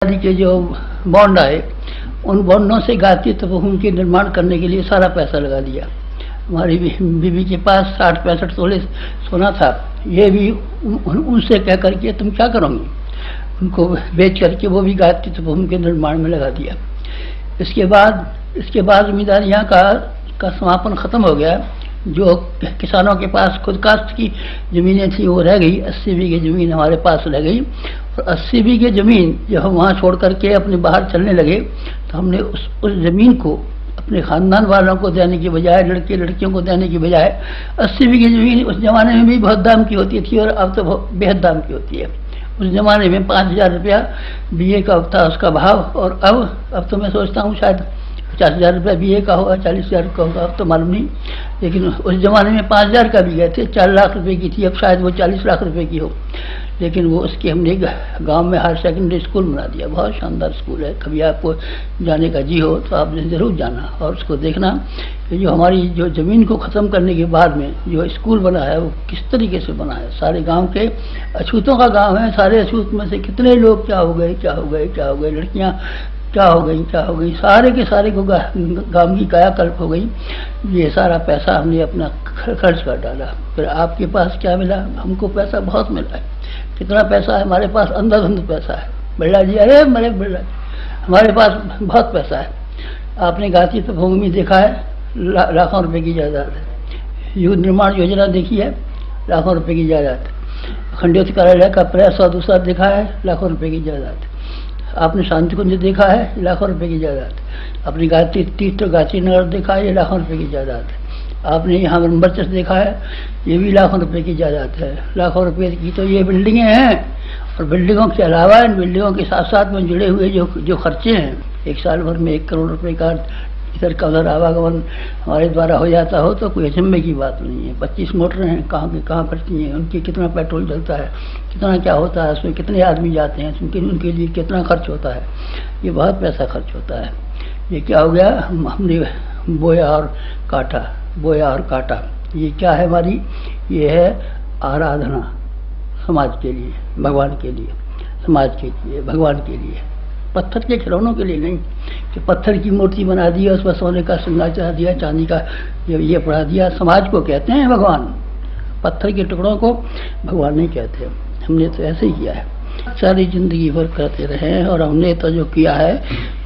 आदि के जो बॉन्ड आए, उन बॉन्डों से गायत्री तपोभूमि के निर्माण करने के लिए सारा पैसा लगा दिया। हमारी बीबी के पास 60-65 तोले सोना था, ये भी उनसे कह करके तुम क्या करोगे, उनको बेच करके वो भी गायत्री तपोभूमि के निर्माण में लगा दिया। इसके बाद जमींदारियाँ का समापन खत्म हो गया। जो किसानों के पास खुद काश्त की ज़मीनें थी वो रह गई, 80 बीघे ज़मीन हमारे पास रह गई। और 80 बीघे ज़मीन जब हम वहाँ छोड़ करके अपने बाहर चलने लगे तो हमने उस ज़मीन को अपने ख़ानदान वालों को देने की बजाय, लड़के लड़कियों को देने की बजाय, 80 बीघे ज़मीन उस ज़माने में भी बहुत दाम की होती थी और अब तो बेहद दाम की होती है। उस ज़माने में 5,000 रुपया बीए का था उसका भाव, और अब तो मैं सोचता हूँ शायद 50,000 रुपया बीए का होगा, 40,000 का होगा, अब तो मालूम नहीं। लेकिन उस ज़माने में 5,000 का भी गए थे, 4 लाख रुपए की थी, अब शायद वो 40 लाख रुपए की हो। लेकिन वो उसकी हमने गांव में हायर सेकेंडरी स्कूल बना दिया, बहुत शानदार स्कूल है। कभी आपको जाने का जी हो तो आपने ज़रूर जाना और उसको देखना कि जो हमारी जो ज़मीन को ख़त्म करने के बाद में जो स्कूल बना है वो किस तरीके से बना है। सारे गांव के अछूतों का गांव है, सारे अछूत में से कितने लोग क्या हो गए, लड़कियां क्या हो गई, सारे के सारे को गांव की कायाकल्प हो गई। ये सारा पैसा हमने अपना खर्च कर डाला। फिर आपके पास क्या मिला? हमको पैसा बहुत मिला है। कितना पैसा है हमारे पास? अंधाधुंध पैसा है। बिरला जी, अरे मेरे बिरला जी, हमारे पास बहुत पैसा है। आपने गायत्री तपोभूमि देखा है, लाखों रुपए की जायदाद है। युद्ध निर्माण योजना देखी है, लाखों रुपए की जायदाद है। खंडोत कार्यालय का प्रयास और दूसरा देखा है, लाखों रुपए की जायदाद है। आपने शांति कुंज देखा है, लाखों रुपए की जायदाद। अपनी गायत्री तीर्थ गायत्री नगर देखा है, ये लाखों रुपए की जायदाद है। आपने यहाँ बरचस देखा है, ये भी लाखों रुपए की जायदाद है। लाखों रुपए की तो ये बिल्डिंगें हैं, और बिल्डिंगों के अलावा इन बिल्डिंगों के साथ साथ में जुड़े हुए जो खर्चे हैं, एक साल भर में 1 करोड़ रुपए का इधर का उधर आवागमन हमारे द्वारा हो जाता हो तो कोई अचंभे की बात नहीं है। 25 मोटरें हैं, कहाँ की कहाँ पड़ती हैं, उनकी कितना पेट्रोल जलता है, कितना क्या होता है, उसमें कितने आदमी जाते हैं, उनके लिए कितना खर्च होता है, ये बहुत पैसा खर्च होता है। ये क्या हो गया, हमने बोया और काटा, ये क्या है हमारी? ये है आराधना समाज के लिए, भगवान के लिए, समाज के लिए, भगवान के लिए, पत्थर के खिलौनों के लिए नहीं कि पत्थर की मूर्ति बना दी और उस पर सोने का श्रृंगार चढ़ा दिया, चांदी का ये पढ़ा दिया। समाज को कहते हैं भगवान, पत्थर के टुकड़ों को भगवान नहीं कहते। हमने तो ऐसे ही किया है, सारी जिंदगी भर करते रहे हैं, और हमने तो जो किया है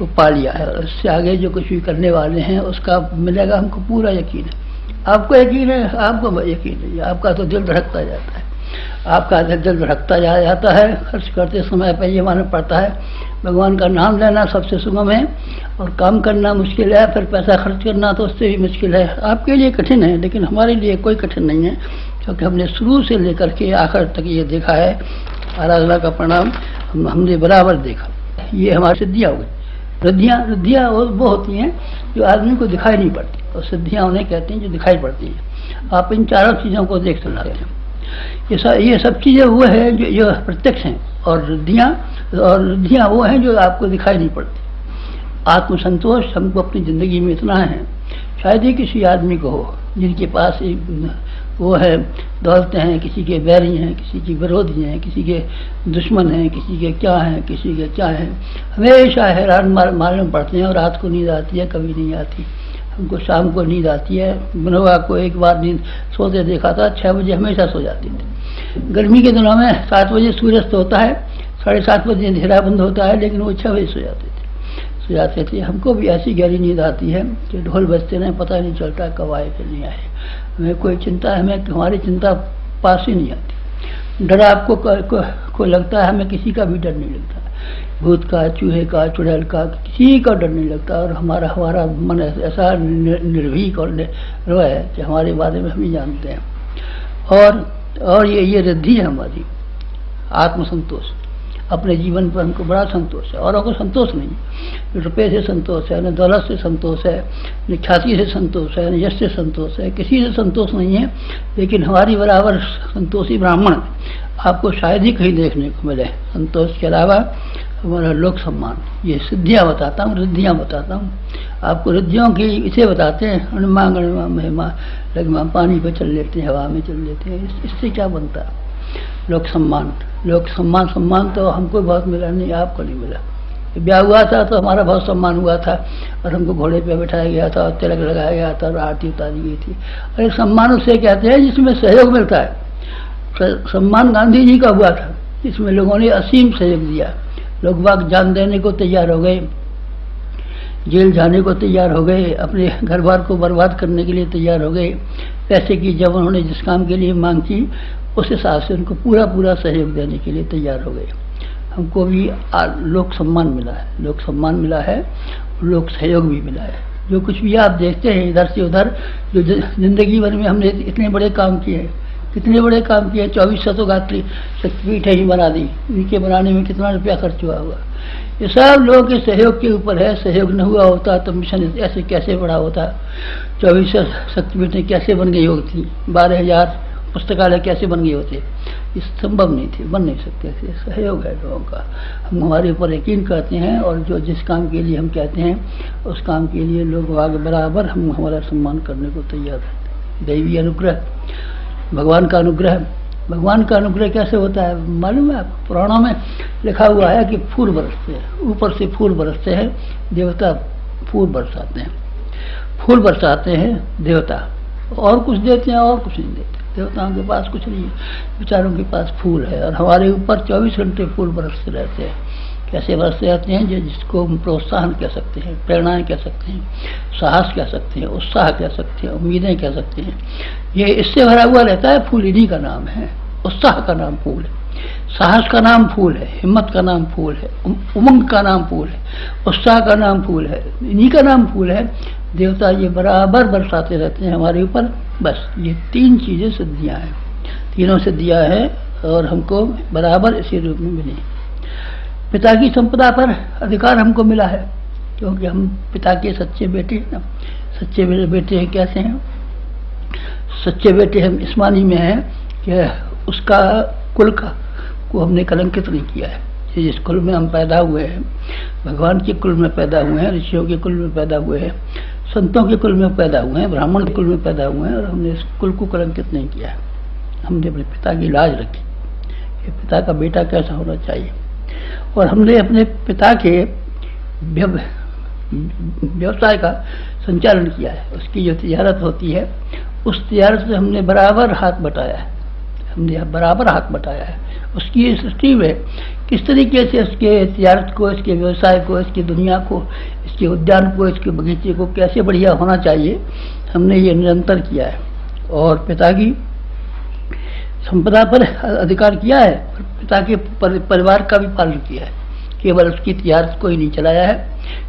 वो पा लिया है। उससे आगे जो कुछ भी करने वाले हैं उसका मिलेगा, हमको पूरा यकीन है। आपको यकीन है? आपको यकीन नहीं, आपका तो दिल धड़कता जाता है, आपका दिल धड़कता जाता है। खर्च करते समय पर ये मालूम पड़ता है भगवान का नाम लेना सबसे सुगम है, और काम करना मुश्किल है, फिर पैसा खर्च करना तो उससे भी मुश्किल है। आपके लिए कठिन है, लेकिन हमारे लिए कोई कठिन नहीं है, क्योंकि हमने शुरू से लेकर के आखिर तक ये देखा है। आराधना का परिणाम हमने बराबर देखा। ये हमारी सिद्धियाँ हो गई। रिद्धियाँ वो होती हैं जो आदमी को दिखाई नहीं पड़ती, और सिद्धियाँ उन्हें कहते हैं जो दिखाई पड़ती हैं। आप इन चारों चीज़ों को देख सकते हैं। ये सब चीज़ें वो है जो प्रत्यक्ष हैं, और रिद्धियाँ वो हैं जो आपको दिखाई नहीं पड़ती। आत्मसंतोष हमको अपनी ज़िंदगी में इतना है, शायद ही किसी आदमी को हो जिनके पास वो है दौलतें हैं, किसी के बैरी हैं, किसी के विरोधी हैं, किसी के दुश्मन हैं, किसी के क्या हैं, किसी के क्या हैं। हमेशा हैरान मालूम पड़ते हैं, और रात को नींद आती है, कभी नहीं आती। हमको शाम को नींद आती है। मनोवा को एक बार नींद सोते देखा था, 6 बजे हमेशा सो जाती थी। गर्मी के दिनों में 7 बजे सूर्यास्त होता है, 7:30 बजे अंधेरा बंद होता है, लेकिन वो 6 बजे सो जाते थे। हमको भी ऐसी गहरी नींद आती है कि ढोल बजते नहीं, पता नहीं चलता कब आए कि नहीं आए। हमें कोई चिंता, हमारी चिंता पास ही नहीं आती। डर आपको को लगता है, हमें किसी का भी डर नहीं लगता। भूत का, चूहे का, चुड़ैल का, किसी का डर नहीं लगता। और हमारा मन ऐसा निर्भीक और निर्भय है कि हमारे बारे में हम ही जानते हैं। और ये रिद्धि है हमारी, आत्मसंतोष। अपने जीवन पर हमको बड़ा संतोष है, औरों को संतोष नहीं। न रुपये से संतोष है, न दौलत से संतोष है, न ख्याति से संतोष है, न यश से संतोष है, किसी से संतोष नहीं है। लेकिन हमारी बराबर संतोषी ब्राह्मण आपको शायद ही कहीं देखने को मिले। संतोष के अलावा हमारा लोक सम्मान, ये सिद्धियाँ बताता हूँ, रिद्धियाँ बताता हूँ आपको। रिद्धियों की इसे बताते हैं, अणिमा गणिमा महिमा लगमा, पानी पे चल लेते हैं, हवा में चल लेते हैं। इससे क्या बनता है? लोक सम्मान तो हमको बहुत मिला नहीं, आपको नहीं मिला। ब्याह हुआ था तो हमारा बहुत सम्मान हुआ था और हमको घोड़े पे बैठाया गया था और तिलक लगाया गया था और आरती उतारी गई थी। और एक सम्मान उसे कहते हैं जिसमें सहयोग मिलता है। सम्मान गांधी जी का हुआ था, जिसमें लोगों ने असीम सहयोग दिया। लोग बाग जान देने को तैयार हो गए, जेल जाने को तैयार हो गए, अपने घर बार को बर्बाद करने के लिए तैयार हो गए। पैसे की जब उन्होंने जिस काम के लिए मांग की उस हिसाब से उनको पूरा पूरा सहयोग देने के लिए तैयार हो गए। हमको भी लोक सम्मान मिला है, लोक सम्मान मिला है, लोक सहयोग भी मिला है। जो कुछ भी आप देखते हैं इधर से उधर, जो जिंदगी भर में हमने इतने बड़े काम किए हैं, कितने बड़े काम किए। 2400 गात्री शक्तिपीठ ही बना दी, इनके बनाने में कितना रुपया खर्च हुआ होगा। ये सब लोगों के सहयोग के ऊपर है। सहयोग न हुआ होता तो मिशन ऐसे कैसे बड़ा होता, 2400 शक्तिपीठें कैसे बन गई होती, 12,000 पुस्तकालय कैसे बन गए होते। ये संभव नहीं थे, बन नहीं सकते थे। सहयोग है लोगों का। हम हमारे ऊपर यकीन करते हैं और जो जिस काम के लिए हम कहते हैं उस काम के लिए लोग आगे बराबर हम हमारा सम्मान करने को तैयार रहते हैं। दैवीय अनुग्रह, भगवान का अनुग्रह। भगवान का अनुग्रह कैसे होता है मालूम है आपको? पुराणों में लिखा हुआ है कि फूल बरसते हैं, ऊपर से फूल बरसते हैं, देवता फूल बरसाते हैं। फूल बरसाते हैं देवता, और कुछ देते हैं और कुछ नहीं देते। देवताओं के पास कुछ नहीं है, बेचारों के पास फूल है। और हमारे ऊपर 24 घंटे फूल बरसते रहते हैं। कैसे बरसते रहते हैं? जिसको हम प्रोत्साहन कह सकते हैं, प्रेरणाएं कह सकते हैं, साहस कह सकते हैं, उत्साह कह सकते हैं, उम्मीदें कह सकते हैं। ये इससे भरा हुआ रहता है। फूल इन्हीं का नाम है। उत्साह का नाम फूल है, साहस का नाम फूल है, हिम्मत का नाम फूल है, उमंग का नाम फूल है, उत्साह का नाम फूल है, इन्हीं का नाम फूल है। देवता ये बराबर बरसाते रहते हैं हमारे ऊपर। बस ये 3 चीजें सिद्धियां हैं, तीनों सिद्धियां हैं और हमको बराबर इसी रूप में मिली। पिता की संपदा पर अधिकार हमको मिला है, क्योंकि हम पिता के सच्चे बेटे हैं ना। सच्चे बेटे कैसे हैं? सच्चे बेटे हम इस मानी में हैं कि उसका कुल का को हमने कलंकित नहीं किया है। जिस कुल में हम पैदा हुए हैं, भगवान के कुल में पैदा हुए हैं, ऋषियों के कुल में पैदा हुए हैं, संतों के कुल में पैदा हुए हैं, ब्राह्मण के कुल में पैदा हुए हैं, और हमने इस कुल को कलंकित नहीं किया है। हमने अपने पिता की लाज रखी कि पिता का बेटा कैसा होना चाहिए। और हमने अपने पिता के व्यवसाय का संचालन किया है। उसकी जो तिजारत होती है उस तिजारत से हमने बराबर हाथ बटाया है। हमने बराबर हाथ बटाया है। उसकी सृष्टि में किस तरीके से इसके तिजारत को, इसके व्यवसाय को, इसकी दुनिया को, इसके उद्यान को, इसके बगीचे को कैसे बढ़िया होना चाहिए, हमने ये निरंतर किया है। और पिता की संपदा पर अधिकार किया है, पिता के परिवार का भी पालन किया है। केवल उसकी तिजारत को ही नहीं चलाया है,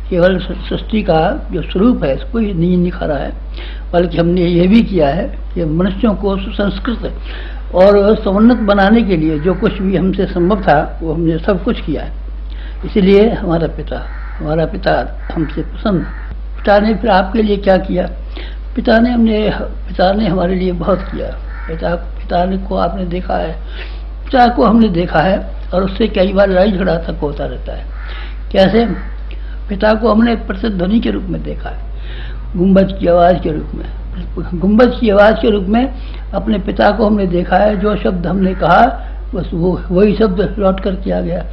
केवल सृष्टि का जो स्वरूप है इसको ही नहीं निखारा है, बल्कि हमने ये भी किया है कि मनुष्यों को सुसंस्कृत और समुन्नत बनाने के लिए जो कुछ भी हमसे संभव था वो हमने सब कुछ किया है। इसीलिए हमारा पिता हमसे प्रसन्न। पिता ने फिर आपके लिए क्या किया? पिता ने हमारे लिए बहुत किया। पिता ने को आपने देखा है, पिता को हमने देखा है और उससे कई बार लड़ाई झगड़ा तक होता रहता है। कैसे? पिता को हमने प्रतिध्वनि के रूप में देखा है, गुंबज की आवाज के रूप में। गुंबज की आवाज के रूप में अपने पिता को हमने देखा है। जो शब्द हमने कहा बस वही शब्द लौट कर के आ गया।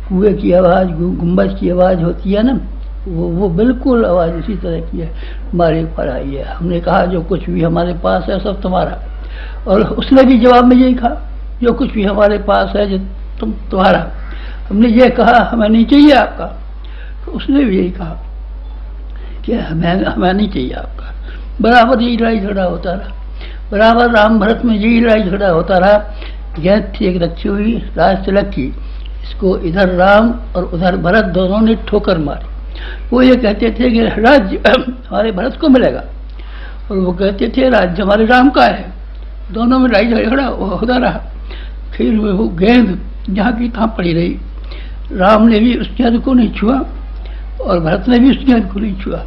कुएं की आवाज, गुंबज की आवाज होती है ना, वो बिल्कुल आवाज इसी तरह की है, हमारे ऊपर आई है। हमने कहा जो कुछ भी हमारे पास है सब तुम्हारा, और उसने भी जवाब में यही कहा जो कुछ भी हमारे पास है जो तुम्हारा। हमने ये कहा हमें नहीं चाहिए आपका, तो उसने भी यही कहा कि हमें नहीं चाहिए आपका। बराबर यही लड़ाई झगड़ा होता रहा, बराबर राम भरत में यही लड़ाई झगड़ा होता रहा। गेंद थी एक रखी हुई राज तिलक की, इसको इधर राम और उधर भरत दोनों ने ठोकर मारी। वो ये कहते थे कि राज्य हमारे भरत को मिलेगा, और वो कहते थे राज्य हमारे राम का है। दोनों में लड़ाई झगड़ा होता रहा। फिर वो गेंद जहाँ की तहाँ पड़ी रही। राम ने भी उस गेंद को नहीं छुआ और भरत ने भी उस गेंद को नहीं छुआ।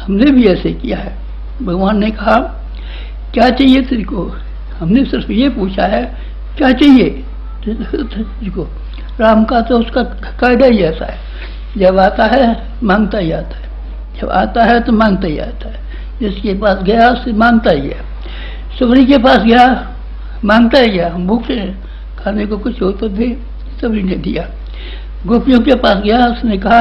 हमने भी ऐसे किया है। भगवान ने कहा क्या चाहिए तुझको? हमने सिर्फ ये पूछा है क्या चाहिए तुझको? राम का तो उसका कायदा ही ऐसा है, जब आता है मांगता ही आता है, जब आता है तो मांगता ही आता है। जिसके पास गया उससे मांगता ही है। सबरी के पास गया मांगता ही गया, हम भूखे खाने को कुछ हो तो दे, सबरी ने दिया। गोपियों के पास गया, उसने कहा